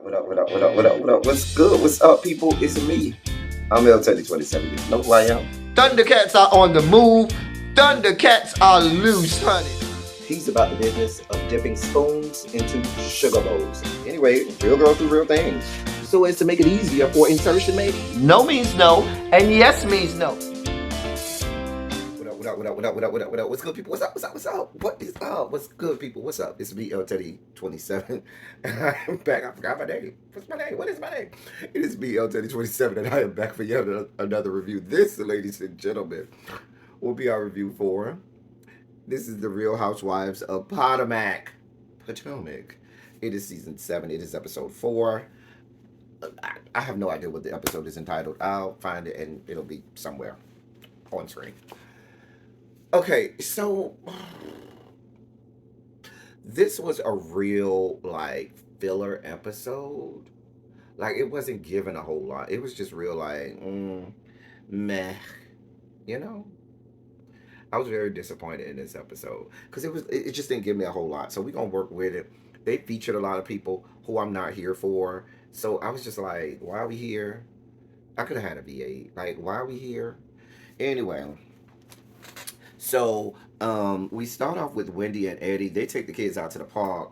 What up, what up, what up, what up, what up? What's good? What's up, people? It's me. I'm L3027. You know who I am? Thundercats are on the move. Thundercats are loose, honey. He's about the business of dipping spoons into sugar bowls. Anyway, real girls do real things. So as to make it easier for insertion, maybe? No means no, and yes means no. What up, what up, what up, what up, what up, what up? What's good, people? What's up, what's up, what's up? What is up? What's good, people? What's up? It's me, L3027. And I am back. I forgot my name. What's my name? What is my name? It is me, L3027, and I am back for yet another review. This, ladies and gentlemen, will be our review for. This is the Real Housewives of Potomac. Potomac. It is season 7. It is episode 4. I have no idea what the episode is entitled. I'll find it and it'll be somewhere on screen. Okay, so this was a real like filler episode. Like it wasn't given a whole lot. It was just real like meh, you know. I was very disappointed in this episode because it just didn't give me a whole lot. So we're gonna work with it. They featured a lot of people who I'm not here for. So I was just like, why are we here? I could have had a V8. Like, why are we here? Anyway, so we start off with Wendy and Eddie. They take the kids out to the park,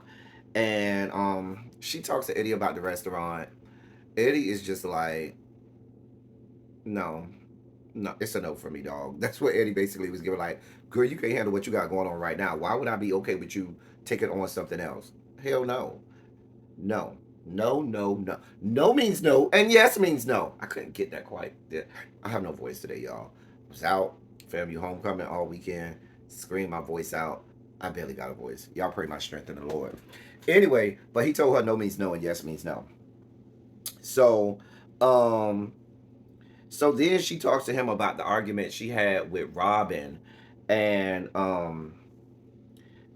and she talks to Eddie about the restaurant. Eddie is just like, no, no, it's a no for me, dog. That's what Eddie basically was giving. Like, girl, you can't handle what you got going on right now. Why would I be okay with you taking on something else? Hell no, no. No, no, no. No means no, and yes means no. I couldn't get that quite. I have no voice today, y'all. I was out, family homecoming all weekend, screamed my voice out. I barely got a voice. Y'all pray my strength in the Lord. Anyway, but he told her no means no and yes means no. So, um, so then she talks to him about the argument she had with Robin, and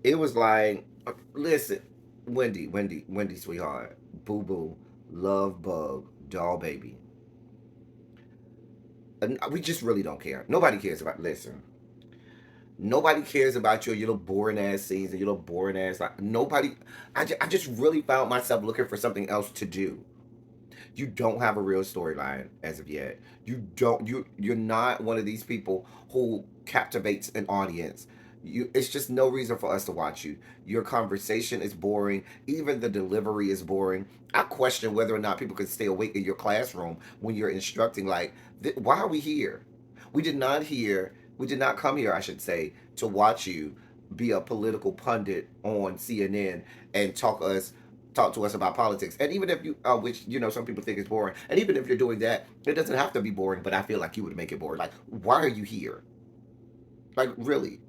it was like, listen, Wendy, sweetheart, boo boo, love bug, doll baby. And we just really don't care. Nobody cares about. Listen, nobody cares about your little boring ass scenes and your little boring ass like nobody. I just really found myself looking for something else to do. You don't have a real storyline as of yet. You're not one of these people who captivates an audience. It's just no reason for us to watch you. Your conversation is boring. Even the delivery is boring. I question whether or not people can stay awake in your classroom when you're instructing. Like, why are we here? We did not come here, I should say, to watch you be a political pundit on CNN and talk to us about politics. And even if you, which some people think is boring, and even if you're doing that, it doesn't have to be boring. But I feel like you would make it boring. Like, why are you here? Like, really?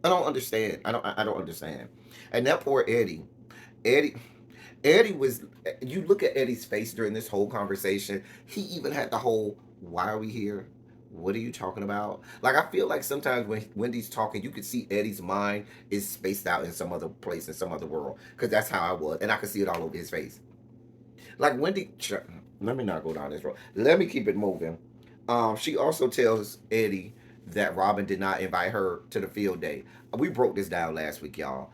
I don't understand. I don't understand. And that poor Eddie. Eddie. Eddie was. You look at Eddie's face during this whole conversation. He even had the whole, "Why are we here? What are you talking about?" Like I feel like sometimes when Wendy's talking, you could see Eddie's mind is spaced out in some other place in some other world. Because that's how I was, and I could see it all over his face. Like Wendy. Let me not go down this road. Let me keep it moving. She also tells Eddie that Robin did not invite her to the field day. We broke this down last week, y'all.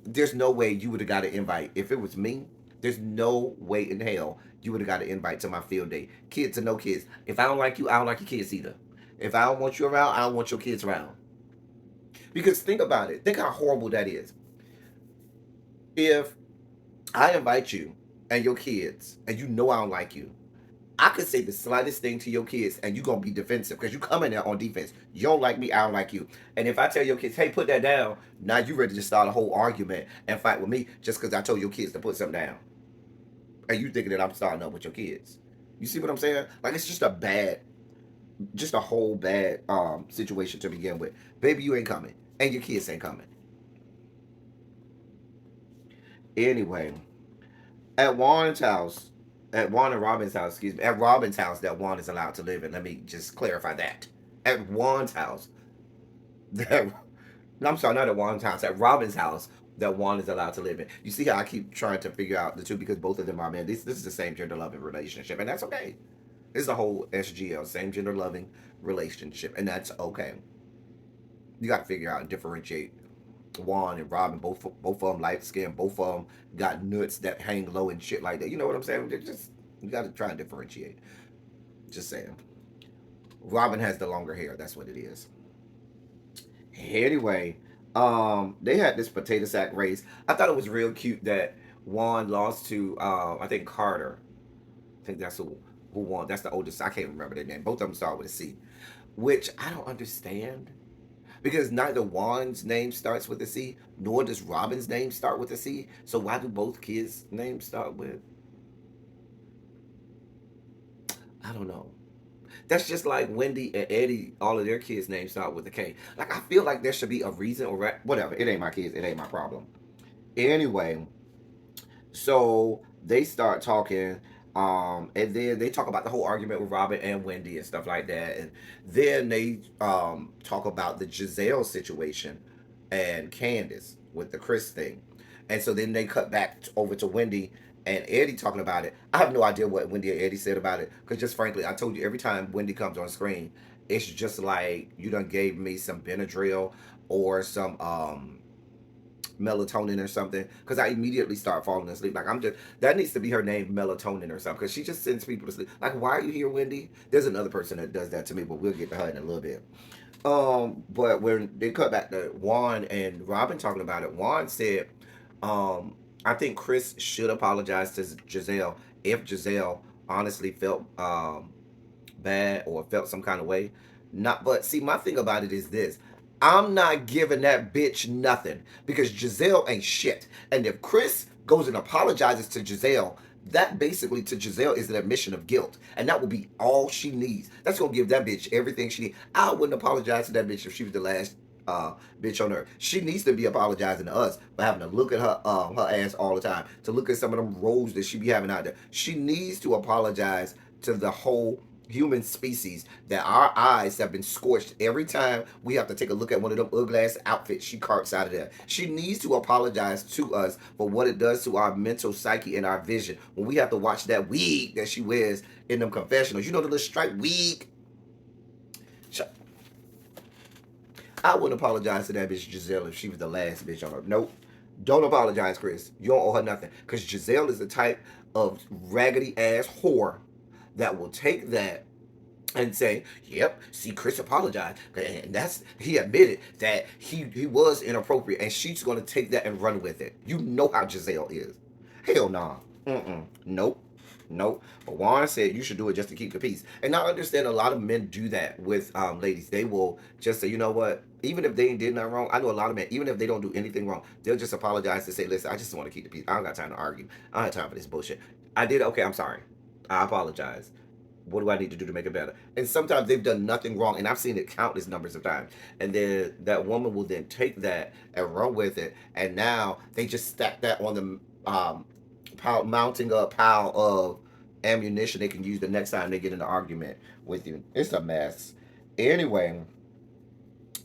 There's no way you would have got an invite. If it was me, there's no way in hell you would have got an invite to my field day. Kids or no kids. If I don't like you, I don't like your kids either. If I don't want you around, I don't want your kids around. Because think about it. Think how horrible that is. If I invite you and your kids, and you know I don't like you, I could say the slightest thing to your kids, and you're gonna be defensive because you come in there on defense. You don't like me, I don't like you. And if I tell your kids, "Hey, put that down," now you ready to start a whole argument and fight with me just because I told your kids to put something down, and you thinking that I'm starting up with your kids. You see what I'm saying? Like it's just a whole bad situation to begin with. Baby, you ain't coming, and your kids ain't coming. Anyway, at Warren's house, at Juan and Robin's house, excuse me, at Robin's house that Juan is allowed to live in. Let me just clarify that. At Juan's house, that no, I'm sorry, not at Juan's house, at Robin's house that Juan is allowed to live in. You see how I keep trying to figure out the two because both of them are men. This is the same gender loving relationship, and that's okay. This is the whole SGL, same gender loving relationship, and that's okay. You got to figure out and differentiate Juan and Robin, both of them light skinned, both of them got nuts that hang low and shit like that. You know what I'm saying? They're just, you got to try and differentiate. Just saying. Robin has the longer hair. That's what it is. Anyway, they had this potato sack race. I thought it was real cute that Juan lost to I think Carter. I think that's who won. That's the oldest. I can't remember their name. Both of them start with a C, which I don't understand because neither Juan's name starts with a C, nor does Robin's name start with a C. So why do both kids' names start with? I don't know. That's just like Wendy and Eddie. All of their kids' names start with a K. Like I feel like there should be a reason or whatever. It ain't my kids. It ain't my problem. Anyway, so they start talking, and then they talk about the whole argument with Robin and Wendy and stuff like that, and then they talk about the Giselle situation and Candace with the Chris thing, and so then they cut back over to Wendy and Eddie talking about it. I have no idea what Wendy and Eddie said about it because just frankly, I told you every time Wendy comes on screen, it's just like you done gave me some Benadryl or some melatonin or something because I immediately start falling asleep. Like I'm just that needs to be her name, melatonin or something, because she just sends people to sleep. Like, why are you here, Wendy? There's another person that does that to me, but we'll get to her in a little bit. But when they cut back to Juan and Robin talking about it, Juan said, I think Chris should apologize to Giselle if Giselle honestly felt bad or felt some kind of way. Not, but see, my thing about it is this: I'm not giving that bitch nothing because Giselle ain't shit. And if Chris goes and apologizes to Giselle, that basically to Giselle is an admission of guilt, and that will be all she needs. That's gonna give that bitch everything she needs. I wouldn't apologize to that bitch if she was the last bitch on earth. She needs to be apologizing to us for having to look at her ass all the time, to look at some of them roles that she be having out there. She needs to apologize to the whole human species that our eyes have been scorched every time we have to take a look at one of them ugly ass outfits she carts out of there. She needs to apologize to us for what it does to our mental psyche and our vision when we have to watch that wig that she wears in them confessionals. You know, the little striped wig. I wouldn't apologize to that bitch Giselle if she was the last bitch on her. Nope. Don't apologize, Chris. You don't owe her nothing. Because Giselle is the type of raggedy ass whore that will take that and say, "Yep, see, Chris apologized, and that's he admitted that he was inappropriate," and she's gonna take that and run with it. You know how Giselle is. Hell nah. Nope. Nope. But Warren said you should do it just to keep the peace. And I understand a lot of men do that with ladies. They will just say, you know what? Even if they ain't did nothing wrong, I know a lot of men, even if they don't do anything wrong, they'll just apologize to say, listen, I just want to keep the peace. I don't got time to argue. I don't have time for this bullshit. I did okay, I'm sorry. I apologize. What do I need to do to make it better? And sometimes they've done nothing wrong, and I've seen it countless numbers of times. And then that woman will then take that and run with it, and now they just stack that on the mounting a pile of ammunition they can use the next time they get in an argument with you. It's a mess. Anyway,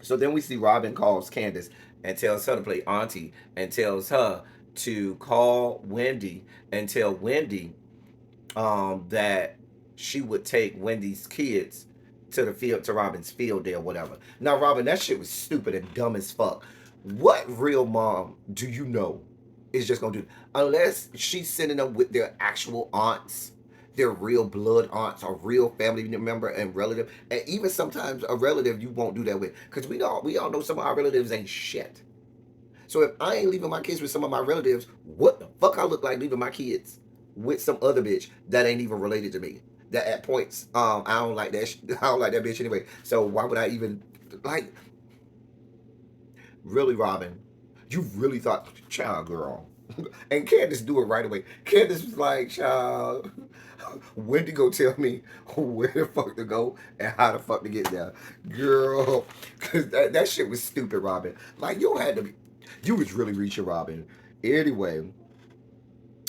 so then we see Robin calls Candace and tells her to play auntie and tells her to call Wendy and tell Wendy that she would take Wendy's kids to the field, to Robin's field day or whatever. Now, Robin, that shit was stupid and dumb as fuck. What real mom do you know is just gonna do, unless she's sending them with their actual aunts, their real blood aunts or real family member and relative, and even sometimes a relative you won't do that with, because we all know some of our relatives ain't shit. So if I ain't leaving my kids with some of my relatives, what the fuck I look like leaving my kids with some other bitch that ain't even related to me? That at points, I don't like that. I don't like that bitch anyway. So why would I even like? Really, Robin? You really thought, child, girl? And Candace do it right away. Candace was like, child, when to go tell me where the fuck to go and how the fuck to get there, girl? Cause that shit was stupid, Robin. Like you had to be, you was really reaching, Robin. Anyway,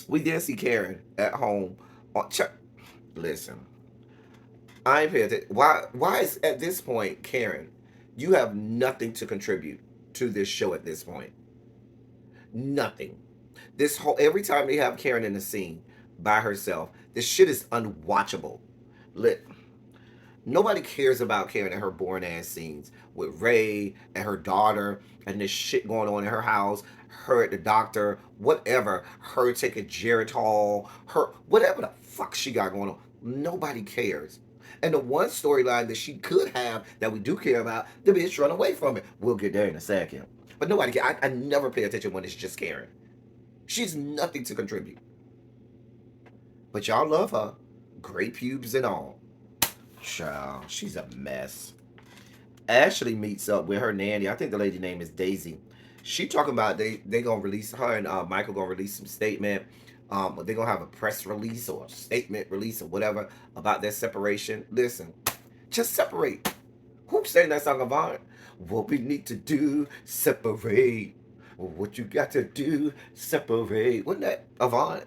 we did see Karen at home. Listen, I ain't paying attention. Why is at this point, Karen? You have nothing to contribute to this show at this point. Nothing. This whole every time they have Karen in the scene by herself, this shit is unwatchable. Lit. Nobody cares about Karen and her boring ass scenes with Ray and her daughter and this shit going on in her house. Her at the doctor, whatever. Her taking Geritol, her whatever the fuck she got going on. Nobody cares. And the one storyline that she could have that we do care about, the bitch run away from it. We'll get there in a second. But nobody cares. I never pay attention when it's just Karen. She's nothing to contribute. But y'all love her. Great pubes and all. Child, she's a mess. Ashley meets up with her nanny. I think the lady name is Daisy. She talking about they gonna release her and Michael gonna release some statement. They gonna have a press release or a statement release or whatever about their separation. Listen, just separate. Who sang that song, Avant? What we need to do, separate. What you got to do, separate. Wasn't that Avant?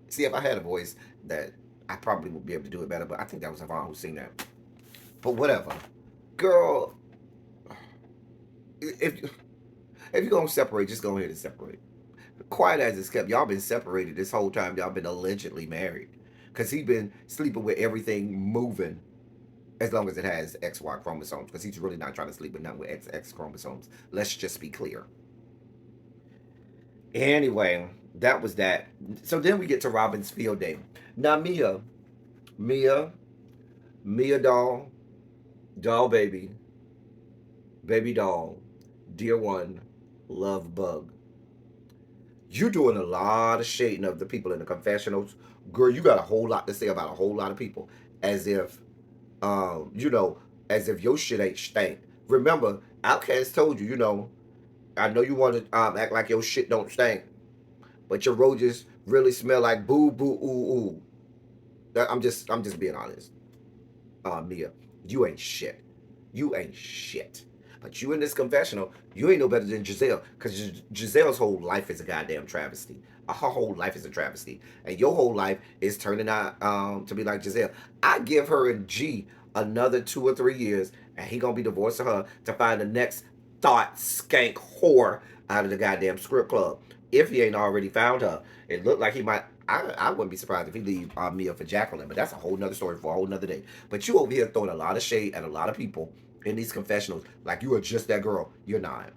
See, if I had a voice that I probably would be able to do it better, but I think that was Avant who sang that. But whatever. Girl, if if you're gonna separate, just go ahead and separate. Quiet as it's kept, y'all been separated this whole time. Y'all been allegedly married, cause he been sleeping with everything moving as long as it has XY chromosomes. Cause he's really not trying to sleep with nothing with XX chromosomes. Let's just be clear. Anyway, that was that. So then we get to Robin's field day. Now Mia, Mia doll, doll baby, baby doll, dear one, love bug. You doing a lot of shading of the people in the confessionals. Girl, you got a whole lot to say about a whole lot of people. As if you know, as if your shit ain't stank. Remember, Outcast told you, I know you want to act like your shit don't stink, but your roaches really smell like boo boo ooh ooh. I'm just being honest. Mia, you ain't shit. You ain't shit. But you in this confessional, you ain't no better than Giselle, because Giselle's whole life is a goddamn travesty. Her whole life is a travesty, and your whole life is turning out to be like Giselle. I give her and G another 2 or 3 years, and he gonna be divorcing her to find the next thought skank whore out of the goddamn script club. If he ain't already found her, it looked like he might. I wouldn't be surprised if he leave Mia for Jacqueline, but that's a whole nother story for a whole nother day. But you over here throwing a lot of shade at a lot of people in these confessionals like you are just that girl. You're not.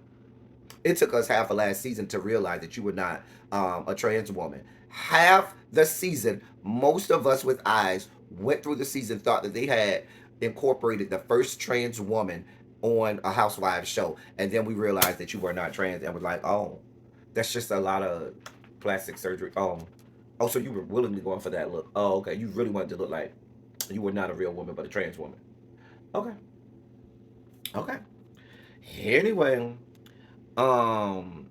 It took us half of last season to realize that you were not a trans woman. Half the season, most of us with eyes went through the season, thought that they had incorporated the first trans woman on a Housewives show, and then we realized that you were not trans, and was like, oh, that's just a lot of plastic surgery. Oh, so you were willingly going for that look. Oh, okay. You really wanted to look like you were not a real woman, but a trans woman. Okay. Okay. Anyway, um,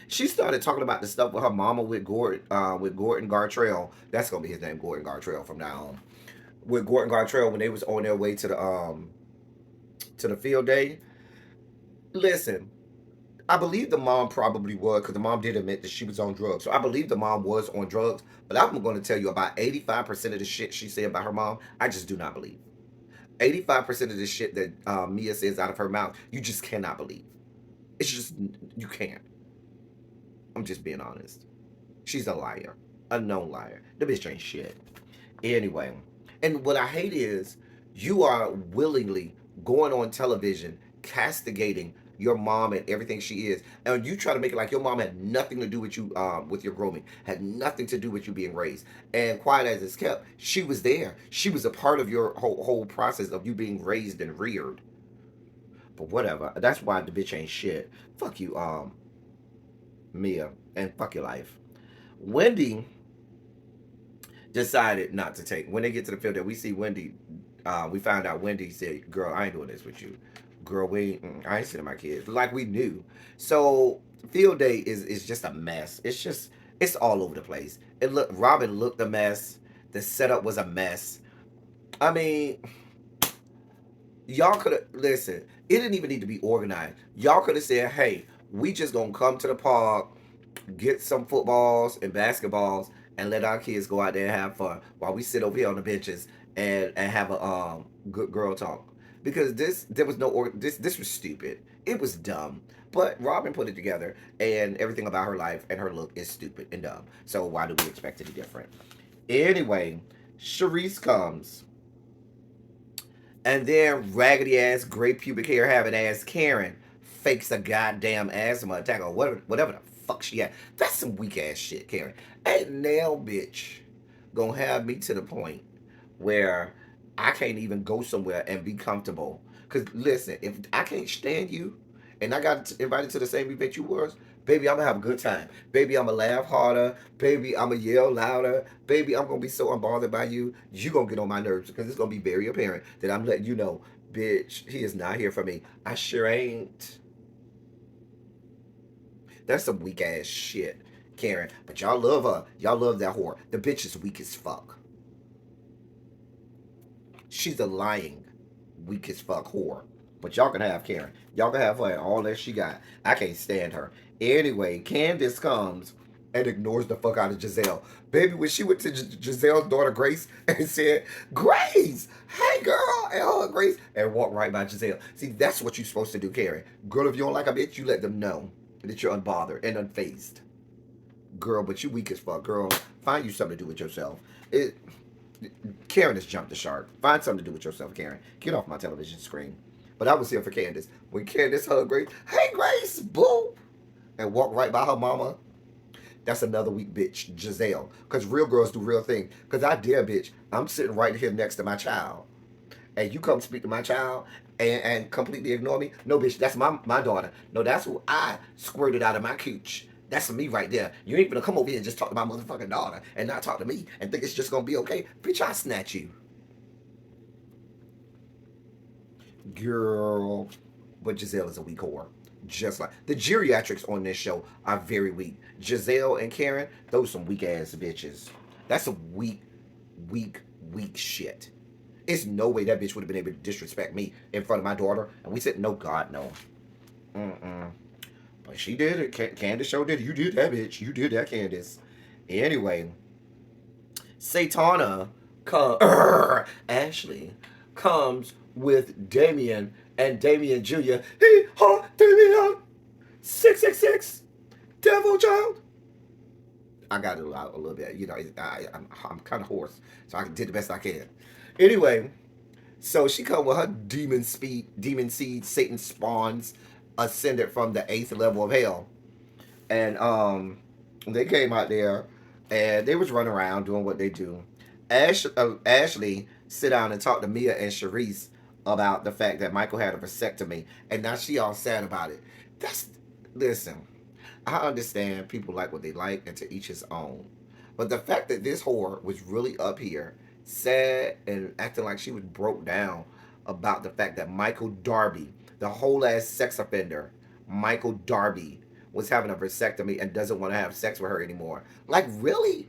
she started talking about the stuff with her mama with Gordon Gartrell. That's gonna be his name, Gordon Gartrell, from now on. With Gordon Gartrell when they was on their way to the field day. Listen, I believe the mom probably was, because the mom did admit that she was on drugs. So I believe the mom was on drugs. But I'm going to tell you about 85% of the shit she said about her mom, I just do not believe. 85% of the shit that Mia says out of her mouth, you just cannot believe. It's just, you can't. I'm just being honest. She's a liar. A known liar. The bitch ain't shit. Anyway. And what I hate is you are willingly going on television castigating your mom and everything she is, and you try to make it like your mom had nothing to do with you, with your grooming, had nothing to do with you being raised. And quiet as it's kept, she was there. She was a part of your whole process of you being raised and reared. But whatever. That's why the bitch ain't shit. Fuck you, Mia, and fuck your life. Wendy decided not to take. When they get to the field that we see Wendy, we found out Wendy said, "Girl, I ain't doing this with you. Girl, I ain't sending my kids." Like we knew. So field day is just a mess. It's all over the place. Robin looked a mess. The setup was a mess. I mean, y'all could have listen. It didn't even need to be organized. Y'all could have said, "Hey, we just gonna come to the park, get some footballs and basketballs, and let our kids go out there and have fun while we sit over here on the benches and have a good girl talk." Because there was this was stupid. It was dumb. But Robin put it together, and everything about her life and her look is stupid and dumb. So why do we expect it to be different? Anyway, Sharice comes. And then raggedy ass, gray pubic hair having ass Karen fakes a goddamn asthma attack or whatever the fuck she had. That's some weak ass shit, Karen. Ain't now, bitch, gonna have me to the point where I can't even go somewhere and be comfortable. Cause listen, if I can't stand you, and I got invited to the same event you was, baby, I'm gonna have a good time. Baby, I'm gonna laugh harder. Baby, I'm gonna yell louder. Baby, I'm gonna be so unbothered by you. You gonna get on my nerves because it's gonna be very apparent that I'm letting you know, bitch, he is not here for me. I sure ain't. That's some weak ass shit, Karen. But y'all love her. Y'all love that whore. The bitch is weak as fuck. She's a lying, weak as fuck whore. But y'all can have Karen. Y'all can have her and all that she got. I can't stand her. Anyway, Candace comes and ignores the fuck out of Giselle. Baby, when she went to Giselle's daughter Grace and said, Grace, hey girl, and hugged Grace and walked right by Giselle. See, that's what you're supposed to do, Karen. Girl, if you don't like a bitch, you let them know that you're unbothered and unfazed. Girl, but you weak as fuck, girl. Find you something to do with yourself. Karen has jumped the shark. Find something to do with yourself, Karen. Get off my television screen. But I was here for Candace. When Candace hugged Grace, hey Grace, boo, and walked right by her mama. That's another weak bitch, Giselle. Because real girls do real things. Because I dare, bitch. I'm sitting right here next to my child. And you come speak to my child and completely ignore me? No, bitch, that's my daughter. No, that's who I squirted out of my cooch. That's me right there. You ain't gonna come over here and just talk to my motherfucking daughter and not talk to me and think it's just gonna be okay. Bitch, I snatch you. Girl. But Giselle is a weak whore. Just like the geriatrics on this show are very weak. Giselle and Karen, those some weak ass bitches. That's some weak, weak, weak shit. It's no way that bitch would have been able to disrespect me in front of my daughter. And we said, no, God, no. Mm-mm. But she did it. Candace show did it. You did that, bitch. You did that, Candace. Anyway, Satana Ashley comes with Damien and Damien Jr. He, ha, Damien, 666, devil child. I got it out a little bit. You know, I'm kind of hoarse, so I did the best I can. Anyway, so she come with her demon seed, Satan spawns, ascended from the 8th level of hell, and they came out there, and they was running around doing what they do. Ashley sit down and talk to Mia and Sharice about the fact that Michael had a vasectomy, and now she all sad about it. That's listen. I understand people like what they like, and to each his own. But the fact that this whore was really up here, sad and acting like she was broke down about the fact that Michael Darby, the whole ass sex offender, Michael Darby, was having a vasectomy and doesn't want to have sex with her anymore. Like, really?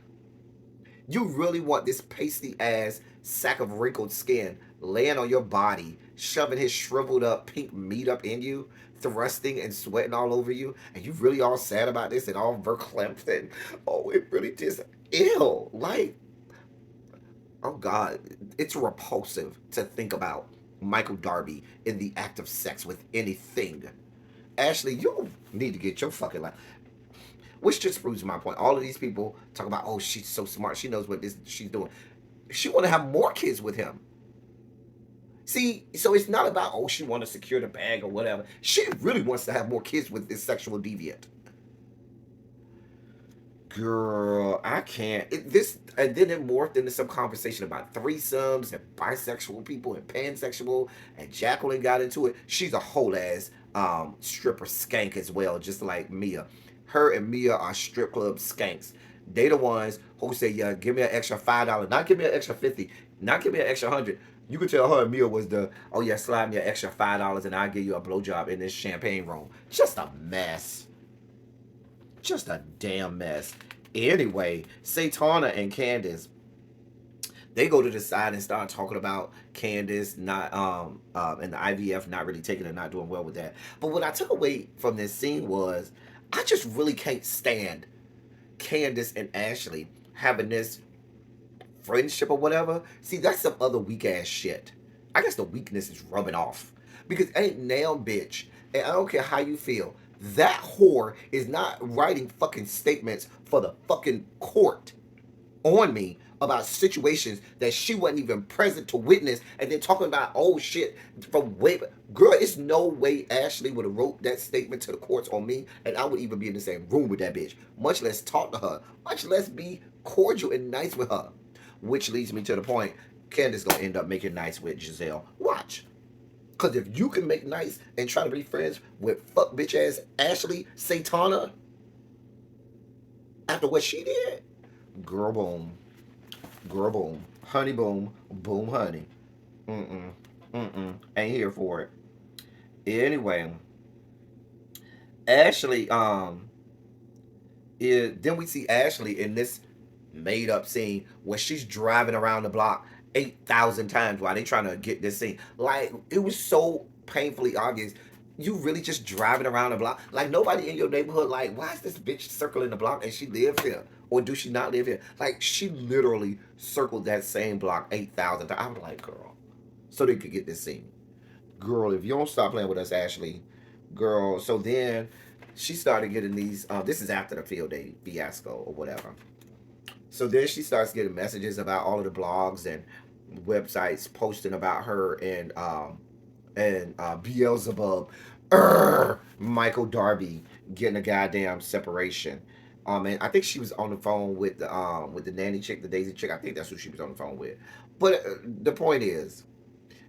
You really want this pasty ass sack of wrinkled skin laying on your body, shoving his shriveled up pink meat up in you, thrusting and sweating all over you, and you really all sad about this and all verklempt and oh, it really just ill. Like, oh God, it's repulsive to think about Michael Darby in the act of sex with anything. Ashley, you need to get your fucking life. Which just proves my point. All of these people talk about, oh, she's so smart. She knows what she's doing. She want to have more kids with him. See, so it's not about, oh, she want to secure the bag or whatever. She really wants to have more kids with this sexual deviant. Girl, I can't. This and then it morphed into some conversation about threesomes and bisexual people and pansexual. And Jacqueline got into it. She's a whole ass stripper skank as well, just like Mia. Her and Mia are strip club skanks. They the ones who say, "Yeah, give me an extra $5, not give me an extra 50, not give me an extra 100." You could tell her and Mia was the, "Oh yeah, slide me an extra $5 and I'll give you a blowjob in this champagne room." Just a mess. Just a damn mess. Anyway, Satana and Candace, they go to the side and start talking about Candace not and the IVF not really taking and not doing well with that. But what I took away from this scene was I just really can't stand Candace and Ashley having this friendship or whatever. See, that's some other weak ass shit. I guess the weakness is rubbing off. Because ain't now, bitch, and I don't care how you feel, that whore is not writing fucking statements for the fucking court on me about situations that she wasn't even present to witness, and then talking about old shit from way back. Girl, it's no way Ashley would have wrote that statement to the courts on me, and I would even be in the same room with that bitch, much less talk to her, much less be cordial and nice with her. Which leads me to the point, Candace gonna end up making nice with Giselle. Watch. Because if you can make nice and try to be friends with fuck bitch ass Ashley Satana after what she did, girl boom. Girl boom. Honey boom. Boom honey. Mm-mm. Mm-mm. Ain't here for it. Anyway, Ashley, then we see Ashley in this made up scene where she's driving around the block 8,000 times while they trying to get this scene. Like, it was so painfully obvious. You really just driving around the block? Like, nobody in your neighborhood, like, why is this bitch circling the block and she lives here? Or do she not live here? Like, she literally circled that same block 8,000 times. I was like, girl, so they could get this scene. Girl, if you don't stop playing with us, Ashley, girl. So then she started getting these. This is after the field day fiasco or whatever. So then she starts getting messages about all of the blogs and websites posting about her and Beelzebub, Michael Darby getting a goddamn separation. And I think she was on the phone with the nanny chick, the Daisy chick. I think that's who she was on the phone with. But the point is,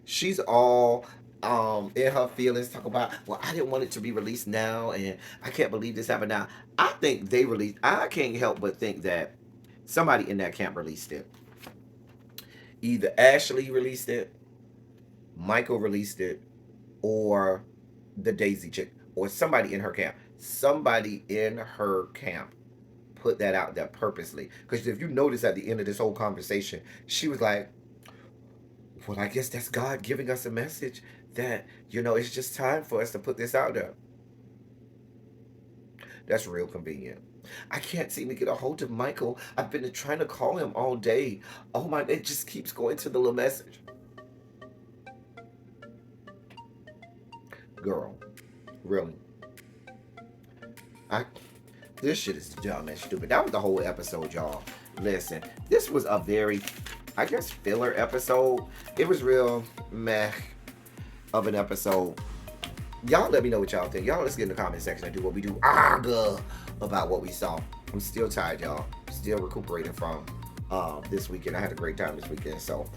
she's all in her feelings, talk about, well, I didn't want it to be released now, and I can't believe this happened now. I think they released. I can't help but think that somebody in that camp released it. Either Ashley released it, Michael released it, or the Daisy chick, or somebody in her camp. Somebody in her camp put that out there purposely. Because if you notice at the end of this whole conversation, she was like, well, I guess that's God giving us a message that, it's just time for us to put this out there. That's real convenient. I can't seem to get a hold of Michael. I've been trying to call him all day. Oh my, it just keeps going to the little message. Girl, really. I This shit is dumb and stupid. That was the whole episode, y'all. Listen, this was a very, I guess, filler episode. It was real meh of an episode. Y'all let me know what y'all think. Y'all let's get in the comment section and do what we do about what we saw. I'm still tired, y'all. Still recuperating from this weekend. I had a great time this weekend. So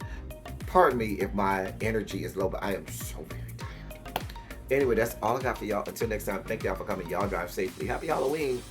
pardon me if my energy is low, but I am so very tired. Anyway, that's all I got for y'all. Until next time, thank y'all for coming. Y'all drive safely. Happy Halloween.